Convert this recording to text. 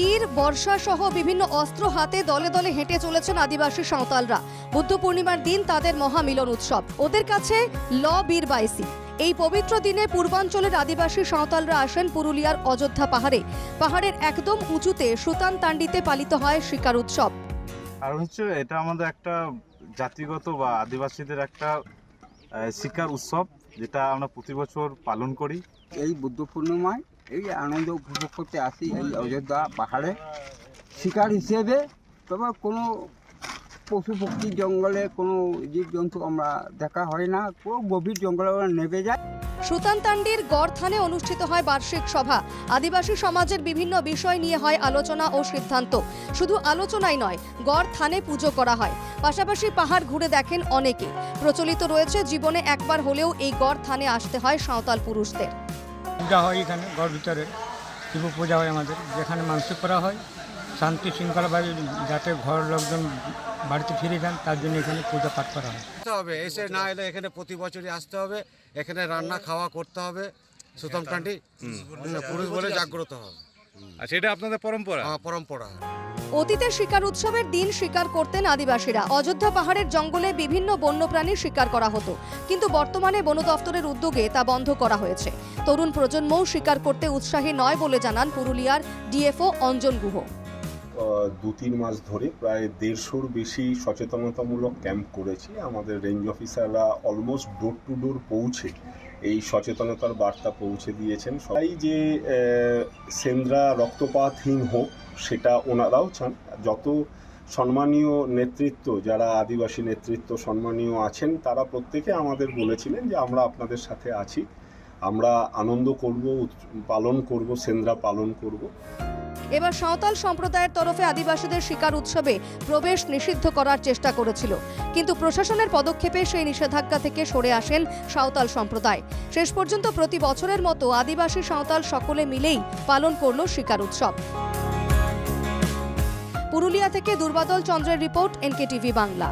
তীর বর্ষা সহ বিভিন্ন অস্ত্র হাতে দলে দলে হেঁটে চলেছেন আদিবাসী সাঁওতালরা। বুদ্ধ পূর্ণিমার দিন তাদের মহামিলন উৎসব, ওদের কাছে ল বীর বাইসি। এই পবিত্র দিনে পূর্বাঞ্চলের আদিবাসী সাঁওতালরা আসেন পুরুলিয়ার অযোধ্যা পাহাড়ে। পাহাড়ের একদম উঁচুতে সুতান তান্ডিতে পালিত হয় শিকার উৎসব। আর হচ্ছে এটা আমাদের একটা জাতিগত বা আদিবাসীদের একটা শিকার উৎসব, যেটা আমরা প্রতি বছর পালন করি। এই বুদ্ধ পূর্ণিমায় এই আনন্দ উপভোগ করতে আসি এই অযোধ্যা পাহাড়ে শিকার হিসেবে। তবে কোনো পশু পক্ষী জঙ্গলে কোনো জীবজন্তু আমরা দেখা হয় না, পুরো গভীর জঙ্গলে ওরা নেমে যায়। সুতানতান্ডির গড়থানে অনুষ্ঠিত হয় বার্ষিক সভা। আদিবাসী সমাজের বিভিন্ন বিষয় নিয়ে হয় আলোচনা ও সিদ্ধান্ত। শুধু আলোচনাই নয়, গড়থানে পুজো করা হয়। পাশাপাশি পাহাড় ঘুরে দেখেন অনেকে। প্রচলিত রয়েছে জীবনে একবার হলেও এই গড়থানে আসতে হয় সাঁওতাল পুরুষদের। পূজা হয় এখানে গড় ভিতরে, শিব পূজা হয় আমাদের, যেখানে মানসিক করা হয় শান্তি শৃঙ্খলাভাবে যাতে ঘর লোকজন বাড়িতে ফিরে যান, তার জন্য এখানে পূজা পাঠ করা হয়। এসে না এলে এখানে প্রতি বছরই আসতে হবে, এখানে রান্না খাওয়া করতে হবে, সুতানতান্ডি পুরুষ বলে জাগ্রত হবে। আচ্ছা, এটা আপনাদের পরম্পরা? পরম্পরা। অতীতে শিকার উৎসবের দিন শিকার করতেন আদিবাসীরা। অযোধ্যা পাহাড়ের জঙ্গলে বিভিন্ন বন্যপ্রাণী শিকার করা হতো, কিন্তু বর্তমানে বন দফতরের উদ্যোগে তা বন্ধ করা হয়েছে। তরুণ প্রজন্মও শিকার করতে উৎসাহী নয় বলে জানান পুরুলিয়ার ডিএফও অঞ্জন গুহ। 2-3 মাস ধরে প্রায় 150-র বেশি সচেতনতামূলক ক্যাম্প করেছি। আমাদের রেঞ্জ অফিসাররা অলমোস্ট ডোর টু ডোর পৌঁছে এই সচেতনতার বার্তা পৌঁছে দিয়েছেন। সবাই যে সেন্দ্রা রক্তপাতহীন হোক সেটা ওনারাও চান। যত সম্মানীয় নেতৃত্ব, যারা আদিবাসী নেতৃত্ব সম্মানীয় আছেন, তারা প্রত্যেকে আমাদের বলেছিলেন যে আমরা আপনাদের সাথে আছি, আমরা আনন্দ করব, পালন করব, সেন্দ্রা পালন করব। এবার সাঁওতাল সম্প্রদায়ের তরফে আদিবাসীদের শিকার উৎসবে প্রবেশ নিষিদ্ধ করার চেষ্টা করেছিল, কিন্তু প্রশাসনের পদক্ষেপে সেই নিষেধাজ্ঞা থেকে সরে আসেন সাঁওতাল সম্প্রদায়। শেষ পর্যন্ত প্রতি বছরের মতো আদিবাসী সাঁওতাল সকলে মিলেই পালন করল শিকার উৎসব। পুরুলিয়া থেকে দুর্বাদল চন্দ্রের রিপোর্ট, এনকেটিভি বাংলা।